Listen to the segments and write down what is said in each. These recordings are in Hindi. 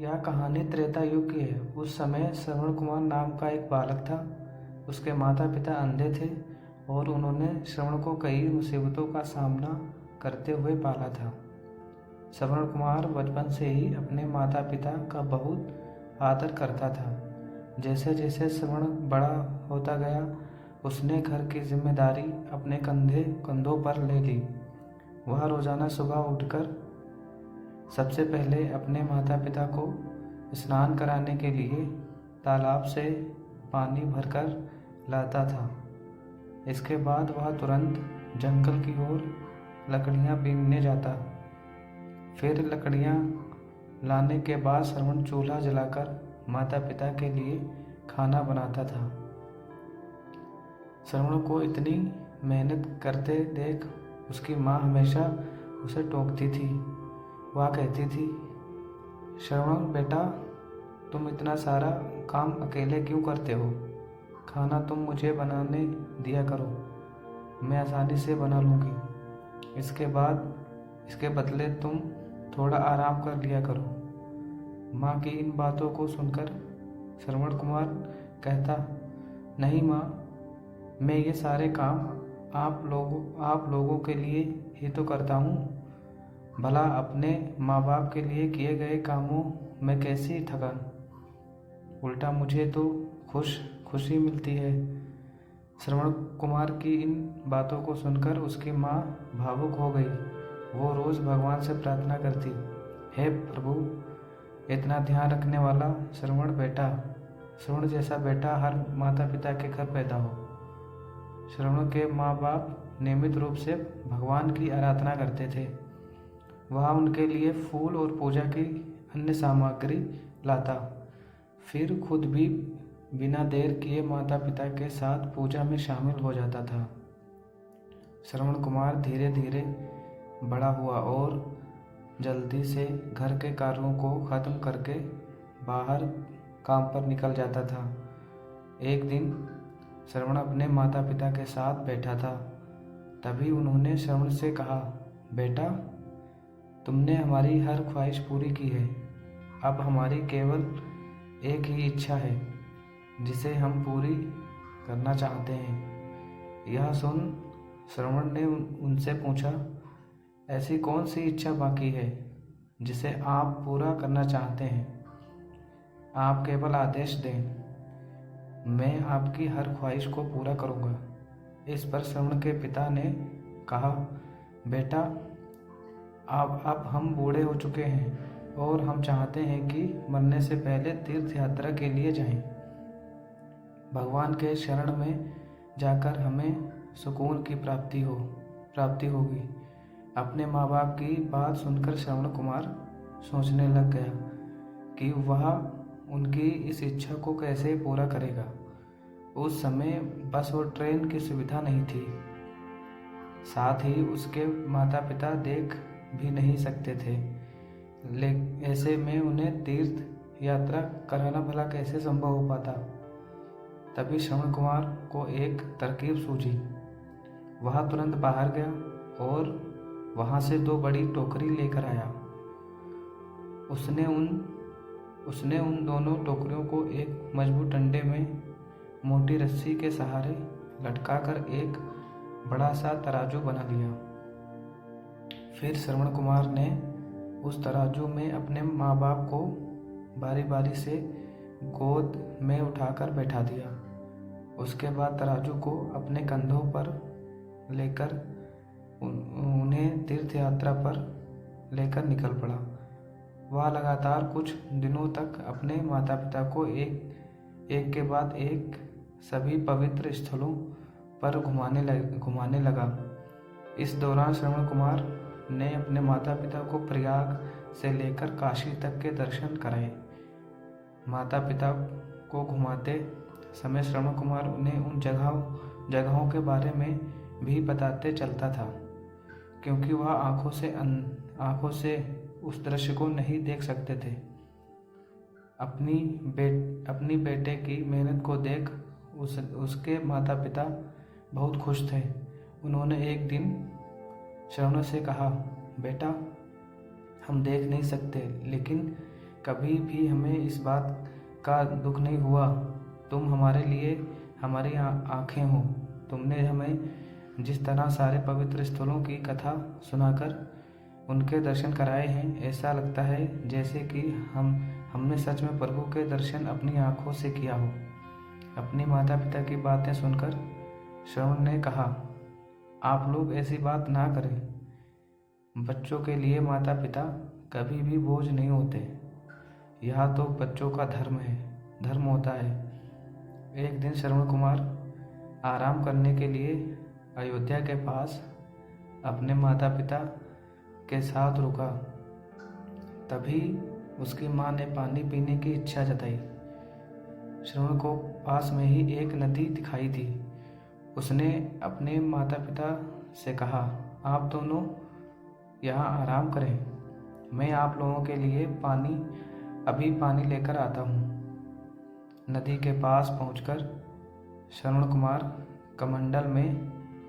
यह कहानी त्रेता युग की है। उस समय श्रवण कुमार नाम का एक बालक था। उसके माता पिता अंधे थे और उन्होंने श्रवण को कई मुसीबतों का सामना करते हुए पाला था। श्रवण कुमार बचपन से ही अपने माता पिता का बहुत आदर करता था। जैसे जैसे श्रवण बड़ा होता गया, उसने घर की जिम्मेदारी अपने कंधों पर ले ली। वह रोजाना सुबह उठकर सबसे पहले अपने माता पिता को स्नान कराने के लिए तालाब से पानी भरकर लाता था। इसके बाद वह तुरंत जंगल की ओर लकड़ियां बीनने जाता। फिर लकड़ियां लाने के बाद श्रवण चूल्हा जलाकर माता पिता के लिए खाना बनाता था। श्रवण को इतनी मेहनत करते देख उसकी माँ हमेशा उसे टोकती थी। वह कहती थी, श्रवण बेटा, तुम इतना सारा काम अकेले क्यों करते हो? खाना तुम मुझे बनाने दिया करो, मैं आसानी से बना लूँगी। इसके बदले तुम थोड़ा आराम कर लिया करो। माँ की इन बातों को सुनकर श्रवण कुमार कहता, नहीं माँ, मैं ये सारे काम आप लोगों के लिए ही तो करता हूँ। भला अपने माँ बाप के लिए किए गए कामों में कैसी थकान, उल्टा मुझे तो खुशी मिलती है। श्रवण कुमार की इन बातों को सुनकर उसकी माँ भावुक हो गई। वो रोज़ भगवान से प्रार्थना करती, हे प्रभु, इतना ध्यान रखने वाला श्रवण जैसा बेटा हर माता पिता के घर पैदा हो। श्रवण के माँ बाप नियमित रूप से भगवान की आराधना करते थे। वह उनके लिए फूल और पूजा की अन्य सामग्री लाता, फिर खुद भी बिना देर किए माता पिता के साथ पूजा में शामिल हो जाता था। श्रवण कुमार धीरे धीरे बड़ा हुआ और जल्दी से घर के कार्यों को खत्म करके बाहर काम पर निकल जाता था। एक दिन श्रवण अपने माता पिता के साथ बैठा था। तभी उन्होंने श्रवण से कहा, बेटा, तुमने हमारी हर ख्वाहिश पूरी की है। अब हमारी केवल एक ही इच्छा है जिसे हम पूरी करना चाहते हैं। यह सुन श्रवण ने उनसे पूछा, ऐसी कौन सी इच्छा बाकी है जिसे आप पूरा करना चाहते हैं? आप केवल आदेश दें, मैं आपकी हर ख्वाहिश को पूरा करूँगा। इस पर श्रवण के पिता ने कहा, बेटा, अब हम बूढ़े हो चुके हैं और हम चाहते हैं कि मरने से पहले तीर्थ यात्रा के लिए जाएं। भगवान के शरण में जाकर हमें सुकून की प्राप्ति होगी। अपने माँ बाप की बात सुनकर श्रवण कुमार सोचने लग गया कि वह उनकी इस इच्छा को कैसे पूरा करेगा। उस समय बस और ट्रेन की सुविधा नहीं थी, साथ ही उसके माता पिता देख भी नहीं सकते थे। ऐसे में उन्हें तीर्थ यात्रा कराना भला कैसे संभव हो पाता। तभी श्रवण कुमार को एक तरकीब सूझी। वह तुरंत बाहर गया और वहां से 2 बड़ी टोकरी लेकर आया। उसने उन दोनों टोकरियों को एक मजबूत डंडे में मोटी रस्सी के सहारे लटकाकर एक बड़ा सा तराजू बना लिया। फिर श्रवण कुमार ने उस तराजू में अपने माँ बाप को बारी बारी से गोद में उठाकर बैठा दिया। उसके बाद तराजू को अपने कंधों पर लेकर उन्हें तीर्थ यात्रा पर लेकर निकल पड़ा। वह लगातार कुछ दिनों तक अपने माता पिता को एक के बाद एक सभी पवित्र स्थलों पर घुमाने लगा। इस दौरान श्रवण कुमार ने अपने माता पिता को प्रयाग से लेकर काशी तक के दर्शन कराए। माता पिता को घुमाते समय श्रवण कुमार उन्हें उन जगहों के बारे में भी बताते चलता था, क्योंकि वह आंखों से उस दृश्य को नहीं देख सकते थे। अपनी बेटे की मेहनत को देख उसके माता पिता बहुत खुश थे। उन्होंने एक दिन श्रवण से कहा, बेटा, हम देख नहीं सकते, लेकिन कभी भी हमें इस बात का दुख नहीं हुआ। तुम हमारे लिए हमारी आँखें हो। तुमने हमें जिस तरह सारे पवित्र स्थलों की कथा सुनाकर उनके दर्शन कराए हैं, ऐसा लगता है जैसे कि हमने सच में प्रभु के दर्शन अपनी आँखों से किया हो। अपनी माता पिता की बातें सुनकर श्रवण ने कहा, आप लोग ऐसी बात ना करें। बच्चों के लिए माता पिता कभी भी बोझ नहीं होते। यह तो बच्चों का धर्म होता है। एक दिन श्रवण कुमार आराम करने के लिए अयोध्या के पास अपने माता पिता के साथ रुका। तभी उसकी माँ ने पानी पीने की इच्छा जताई। श्रवण को पास में ही एक नदी दिखाई दी। उसने अपने माता पिता से कहा, आप दोनों यहाँ आराम करें, मैं आप लोगों के लिए अभी पानी लेकर आता हूँ। नदी के पास पहुंचकर श्रवण कुमार कमंडल में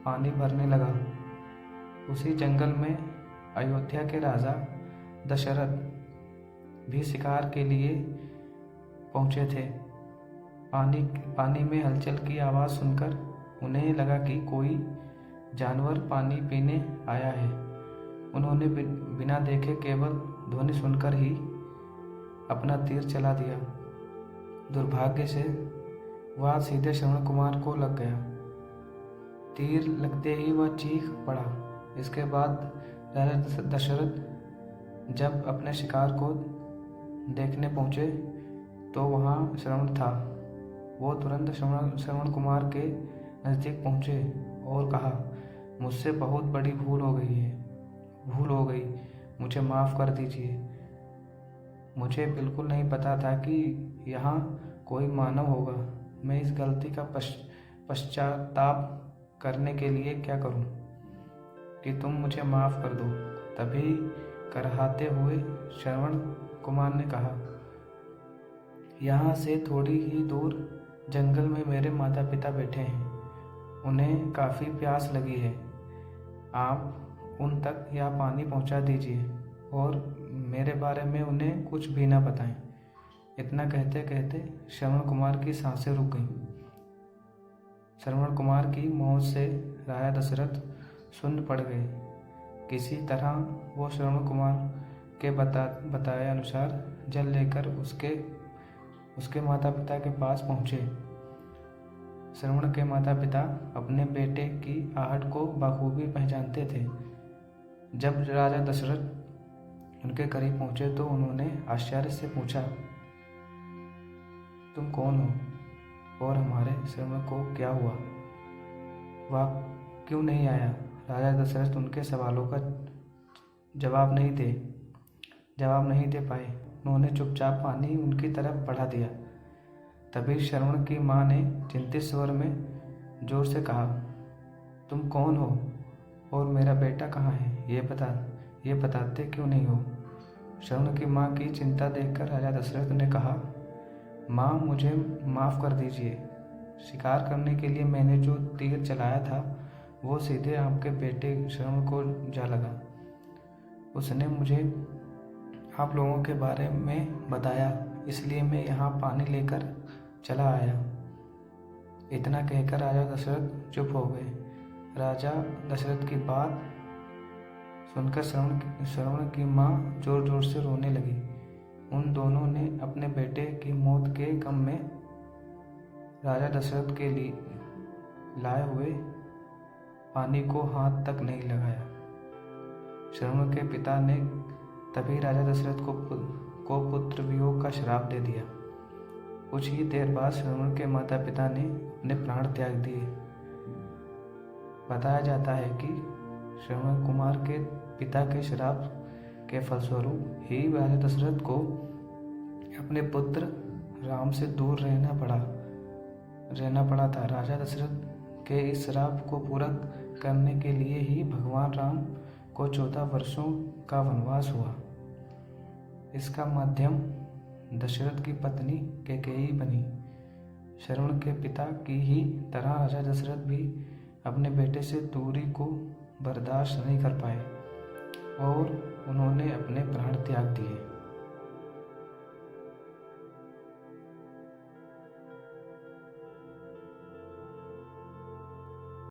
पानी भरने लगा। उसी जंगल में अयोध्या के राजा दशरथ भी शिकार के लिए पहुंचे थे। पानी में हलचल की आवाज़ सुनकर उन्हें लगा कि कोई जानवर पानी पीने आया है। उन्होंने बिना देखे केवल ध्वनि सुनकर ही अपना तीर चला दिया। दुर्भाग्य से वह सीधे श्रवण कुमार को लग गया। तीर लगते ही वह चीख पड़ा। इसके बाद राजा दशरथ जब अपने शिकार को देखने पहुंचे तो वहां श्रवण था। वो तुरंत श्रवण कुमार के नज़दीक पहुंचे और कहा, मुझसे बहुत बड़ी भूल हो गई, मुझे माफ़ कर दीजिए। मुझे बिल्कुल नहीं पता था कि यहाँ कोई मानव होगा। मैं इस गलती का पश्चाताप करने के लिए क्या करूं कि तुम मुझे माफ़ कर दो। तभी कराहते हुए श्रवण कुमार ने कहा, यहाँ से थोड़ी ही दूर जंगल में मेरे माता पिता बैठे हैं। उन्हें काफ़ी प्यास लगी है। आप उन तक यह पानी पहुँचा दीजिए और मेरे बारे में उन्हें कुछ भी ना बताएं। इतना कहते कहते श्रवण कुमार की सांसें रुक गईं। श्रवण कुमार की मौत से राजा दशरथ सुन्न पड़ गए। किसी तरह वो श्रवण कुमार के बताए अनुसार जल लेकर उसके माता पिता के पास पहुँचे। श्रवण के माता पिता अपने बेटे की आहट को बखूबी पहचानते थे। जब राजा दशरथ उनके करीब पहुँचे तो उन्होंने आश्चर्य से पूछा, तुम कौन हो और हमारे श्रवण को क्या हुआ? वह क्यों नहीं आया? राजा दशरथ उनके सवालों का जवाब नहीं दे पाए। उन्होंने चुपचाप पानी उनकी तरफ बढ़ा दिया। तभी श्रवण की माँ ने चिंतित स्वर में जोर से कहा, तुम कौन हो और मेरा बेटा कहाँ है? ये बताते क्यों नहीं हो? श्रवण की माँ की चिंता देखकर राजा दशरथ ने कहा, माँ, मुझे माफ़ कर दीजिए। शिकार करने के लिए मैंने जो तीर चलाया था वो सीधे आपके बेटे श्रवण को जा लगा। उसने मुझे आप लोगों के बारे में बताया, इसलिए मैं यहाँ पानी लेकर चला आया। इतना कहकर राजा दशरथ चुप हो गए। राजा दशरथ की बात सुनकर श्रवण की माँ जोर जोर से रोने लगी। उन दोनों ने अपने बेटे की मौत के गम में राजा दशरथ के लिए लाए हुए पानी को हाथ तक नहीं लगाया। श्रवण के पिता ने तभी राजा दशरथ को पुत्र वियोग का श्राप दे दिया। कुछ ही देर बाद श्रवण के माता पिता ने अपने प्राण त्याग दिए। बताया जाता है कि श्रवण कुमार के पिता के श्राप के फलस्वरूप ही राजा दशरथ को अपने पुत्र राम से दूर रहना पड़ा था। राजा दशरथ के इस श्राप को पूरा करने के लिए ही भगवान राम को 14 वर्षों का वनवास हुआ। इसका माध्यम दशरथ की पत्नी कैकेयी बनी। श्रवण के पिता की ही तरह राजा दशरथ भी अपने बेटे से दूरी को बर्दाश्त नहीं कर पाए और उन्होंने अपने प्राण त्याग दिए।